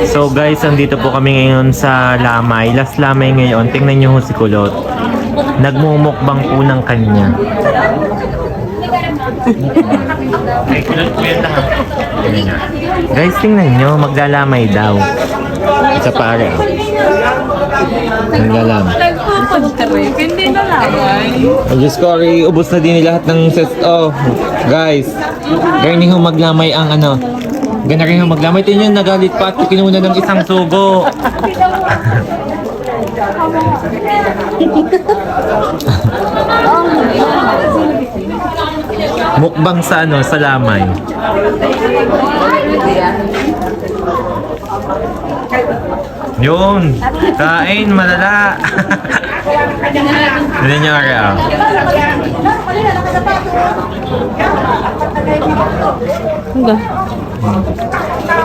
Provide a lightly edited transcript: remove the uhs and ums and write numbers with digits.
So guys, andito po kami ngayon sa Lamay. Last Lamay ngayon. Tingnan nyo ho si Kulot. Nagmumukbang po ng kanya. Ay, Kulot po yan lahat. Guys, tingnan nyo. Maglalamay daw. Sa pare. Naglalamay. Hindi na lamay. Ay, Diyos ko, ubos na din lahat ng ses. Oh, guys. Gani ho maglamay ang ano. Gana rin ho maglamay. Tingnan nagalit pa at kinuna ng isang sugo. Mukbang sa ano, sa lamay. Yun, kain, malala. Hindi nyo araw. Hanggang.